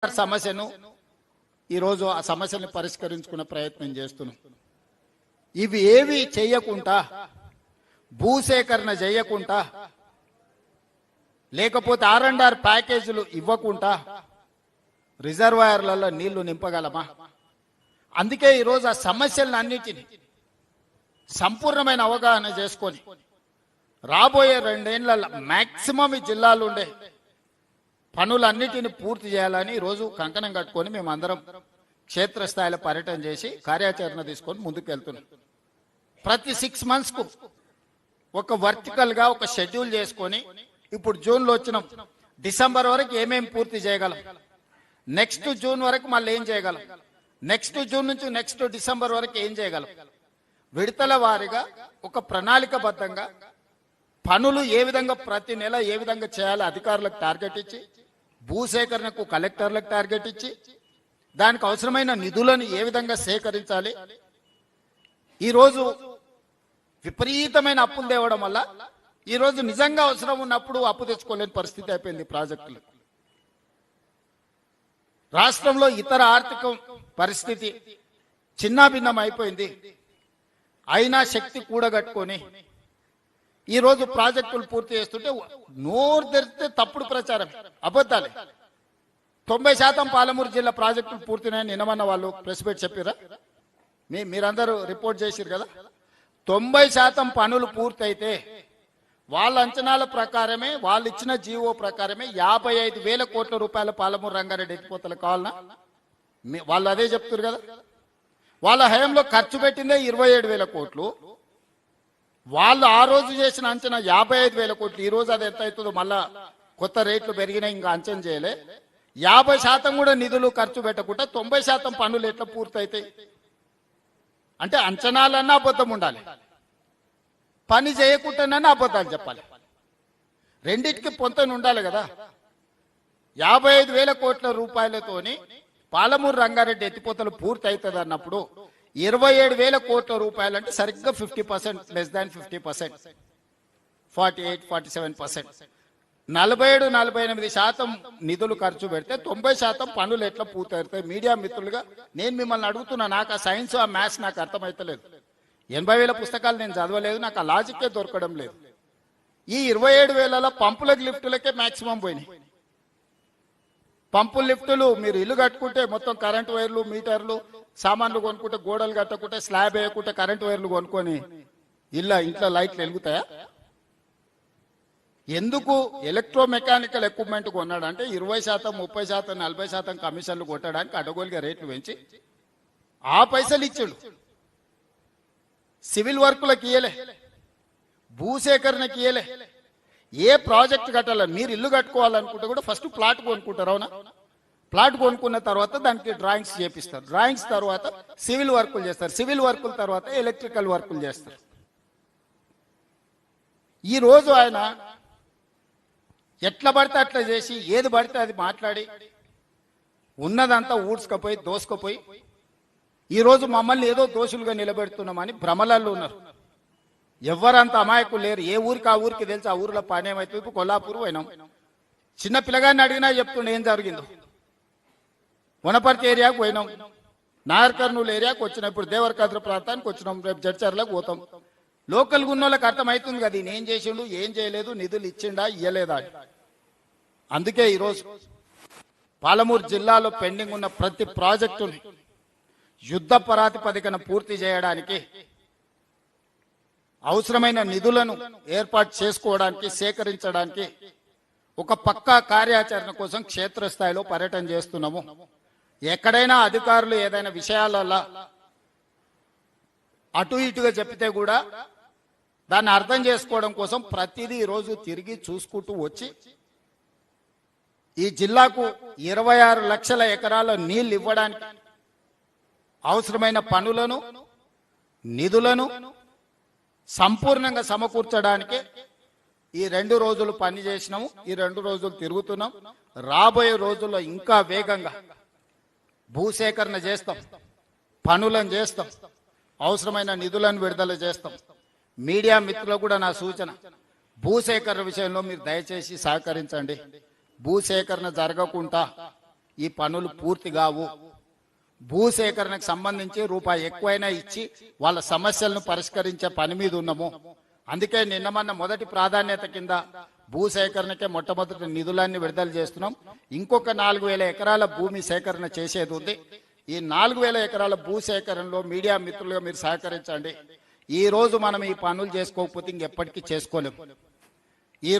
సమస్యను ఈరోజు ఆ సమస్యను పరిష్కరించుకునే ప్రయత్నం చేస్తున్నాం. ఇవి ఏవి చేయకుండా, భూసేకరణ చేయకుండా, లేకపోతే R&R ప్యాకేజీలు ఇవ్వకుండా రిజర్వాయర్లలో నీళ్లు నింపగలమా? అందుకే ఈరోజు ఆ సమస్యలన్నిటినీ సంపూర్ణమైన అవగాహన చేసుకొని రాబోయే 2 ఏళ్ల మాక్సిమం ఈ జిల్లాలో ఉండే పనులన్నిటిని పూర్తి చేయాలని ఈరోజు కంకణం కట్టుకొని మేమందరం క్షేత్రస్థాయిలో పర్యటన చేసి కార్యాచరణ తీసుకొని ముందుకు వెళ్తున్నాం. ప్రతి 6 monthsకు ఒక వర్టికల్గా ఒక షెడ్యూల్ చేసుకొని, ఇప్పుడు జూన్లో వచ్చినాం, డిసెంబర్ వరకు ఏమేమి పూర్తి చేయగలం, నెక్స్ట్ జూన్ వరకు మళ్ళీ ఏం చేయగలం, నెక్స్ట్ జూన్ నుంచి నెక్స్ట్ డిసెంబర్ వరకు ఏం చేయగలం, విడతల వారీగా ఒక ప్రణాళికబద్ధంగా పనులు ఏ విధంగా ప్రతి నెల ఏ విధంగా చేయాలో అధికారులకు టార్గెట్ ఇచ్చి, భూసేకరణకు కలెక్టర్లకు టార్గెట్ ఇచ్చి, దానికి అవసరమైన నిధులను ఏ విధంగా సేకరించాలి. ఈరోజు విపరీతమైన అప్పులు తేవడం వల్ల ఈరోజు నిజంగా అవసరం ఉన్నప్పుడు అప్పు తెచ్చుకోలేని పరిస్థితి అయిపోయింది ప్రాజెక్టులు. రాష్ట్రంలో ఇతర ఆర్థిక పరిస్థితి చిన్నాభిన్నం అయిపోయింది. అయినా శక్తి కూడగట్టుకొని ఈరోజు ప్రాజెక్టులు పూర్తి చేస్తుంటే నోరు తెరిస్తే తప్పుడు ప్రచారం, అబద్ధాలే. 90% పాలమూరు జిల్లా ప్రాజెక్టులు పూర్తినాయని నిన్నమన్న వాళ్ళు ప్రెస్ మీట్ చెప్పారా? మీరందరూ రిపోర్ట్ చేసిరు కదా. 90% పనులు పూర్తయితే వాళ్ళ అంచనాల ప్రకారమే, వాళ్ళు ఇచ్చిన జీవో ప్రకారమే 55,000 కోట్ల రూపాయల పాలమూరు రంగారెడ్డి ఎత్తిపోతలు కావాలన్నా వాళ్ళు అదే చెప్తారు కదా. వాళ్ళ హయాంలో ఖర్చు పెట్టిందే 27,000 కోట్లు. వాళ్ళు ఆ రోజు చేసిన అంచనా 55,000 కోట్లు. ఈ రోజు అది ఎంత అవుతుందో మళ్ళా కొత్త రేట్లు పెరిగినాయి, ఇంకా అంచనా చేయలే. 50% కూడా నిధులు ఖర్చు పెట్టకుండా 90% పనులు ఎట్లా పూర్తయితాయి? అంటే అంచనాలన్నా అబద్ధం ఉండాలి, పని చేయకుండానన్నా అబద్ధాలు చెప్పాలి. రెండింటికి పొంతన ఉండాలి కదా. 55,000 కోట్ల రూపాయలతోని పాలమూరు రంగారెడ్డి ఎత్తిపోతలు పూర్తి అవుతుంది అన్నప్పుడు 27,000 కోట్ల రూపాయలు అంటే సరిగ్గా 50%, లెస్ దాన్ 50%, 48-47%, 47-48% నిధులు ఖర్చు పెడితే 90% పనులు ఎట్లా పూర్తవుతాయి? మీడియా మిత్రులుగా నేను మిమ్మల్ని అడుగుతున్నా. నాకు ఆ సైన్స్, ఆ మ్యాథ్స్ నాకు అర్థమైతలేదు. 80,000 పుస్తకాలు నేను చదవలేదు, నాకు ఆ లాజిక్కే దొరకడం లేదు. ఈ 27,000 పంపులకు లిఫ్టులకే మాక్సిమం పోయినాయి. పంపులు లిఫ్టులు మీరు ఇల్లు కట్టుకుంటే మొత్తం కరెంటు వైర్లు, మీటర్లు, సామాన్లు కొనుక్కుంటే, గోడలు కట్టకుంటే, స్లాబ్ వేయకుంటే కరెంటు వైర్లు కొనుక్కొని ఇంట్లో లైట్లు వెలుగుతాయా? ఎందుకు ఎలక్ట్రోమెకానికల్ ఎక్విప్మెంట్ కొన్నాడంటే 20%, 30%, 40% కమిషన్లు కొట్టడానికి అడగోలుగా రేట్లు పెంచి ఆ పైసలు ఇచ్చాడు. సివిల్ వర్కులకు ఇయ్యలే, భూసేకరణకి ఇయ్యలే. ఏ ప్రాజెక్ట్ కట్టాల, మీరు ఇల్లు కట్టుకోవాలనుకుంటే కూడా ఫస్ట్ ప్లాట్ కొనుక్కుంటారు, అవునా? ప్లాట్ కొనుక్కున్న తర్వాత దానికి డ్రాయింగ్స్ చేపిస్తారు, డ్రాయింగ్స్ తర్వాత సివిల్ వర్కులు చేస్తారు, సివిల్ వర్కుల తర్వాత ఎలక్ట్రికల్ వర్కులు చేస్తారు. ఈ రోజు ఆయన ఎట్లా పడితే అట్లా చేసి, ఏది పడితే అది మాట్లాడి ఉన్నదంతా ఊడ్చుకపోయి దోసుకపోయి ఈరోజు మమ్మల్ని ఏదో దోషులుగా నిలబెడుతున్నామని భ్రమలలో ఉన్నారు. ఎవరంత అమాయకులు లేరు. ఏ ఊరికి ఆ ఊరికి తెలిసి ఆ ఊరిలో పని ఏమైతే. ఇప్పుడు కొల్లాపూర్ పోయినాం, చిన్న పిల్లగాన్ని అడిగినా చెప్తుండే ఏం జరిగిందో. వనపర్తి ఏరియాకు పోయినాం, నాగర్ కర్నూలు ఏరియాకు వచ్చినాం, ఇప్పుడు దేవరకద్ర ప్రాంతానికి వచ్చినాం, రేపు జడ్చర్లకు పోతాం. లోకల్గా ఉన్న వాళ్ళకి అర్థమవుతుంది కదా, ఈయన ఏం చేసిండు, ఏం చేయలేదు, నిధులు ఇచ్చిండా ఇయ్యలేదా. అందుకే ఈరోజు పాలమూరు జిల్లాలో పెండింగ్ ఉన్న ప్రతి ప్రాజెక్టుని యుద్ధ ప్రాతిపదికన పూర్తి చేయడానికి అవసరమైన నిధులను ఏర్పాటు చేసుకోవడానికి, సేకరించడానికి ఒక పక్కా కార్యాచరణ కోసం క్షేత్రస్థాయిలో పర్యటన చేస్తున్నాము. ఎక్కడైనా అధికారులు ఏదైనా విషయాలలో అటు ఇటుగా చెప్తే కూడా దాన్ని అర్థం చేసుకోవడం కోసం ప్రతిదీ ఈరోజు తిరిగి చూసుకుంటూ వచ్చి ఈ జిల్లాకు 26 లక్షల ఎకరాల నీళ్లు ఇవ్వడానికి అవసరమైన పనులను, నిధులను సంపూర్ణంగా సమకూర్చడానికి ఈ 2 రోజులు పని చేసినాము. ఈ 2 రోజులు తిరుగుతున్నాం. రాబోయే రోజుల్లో ఇంకా వేగంగా భూసేకరణ చేస్తాం, పనులను చేస్తాం, అవసరమైన నిధులను విడుదల చేస్తాం. మీడియా మిత్రులకు కూడా నా సూచన, భూసేకరణ విషయంలో మీరు దయచేసి సహకరించండి. భూసేకరణ జరగకుండా ఈ పనులు పూర్తి కావు. భూసేకరణకు సంబంధించి రూపాయి ఎక్కువైనా ఇచ్చి వాళ్ళ సమస్యలను పరిష్కరించే పని మీద ఉన్నాము. అందుకే నిన్న మొదటి ప్రాధాన్యత కింద భూసేకరణకే మొట్టమొదటి నిధులన్నీ విడుదల చేస్తున్నాం. ఇంకొక 4,000 ఎకరాల భూమి సేకరణ చేసేది ఉంది. ఈ 4,000 ఎకరాల భూసేకరణలో మీడియా మిత్రులుగా మీరు సహకరించండి. ఈ రోజు మనం ఈ పనులు చేసుకోకపోతే ఇంకెప్పటికీ చేసుకోలేము.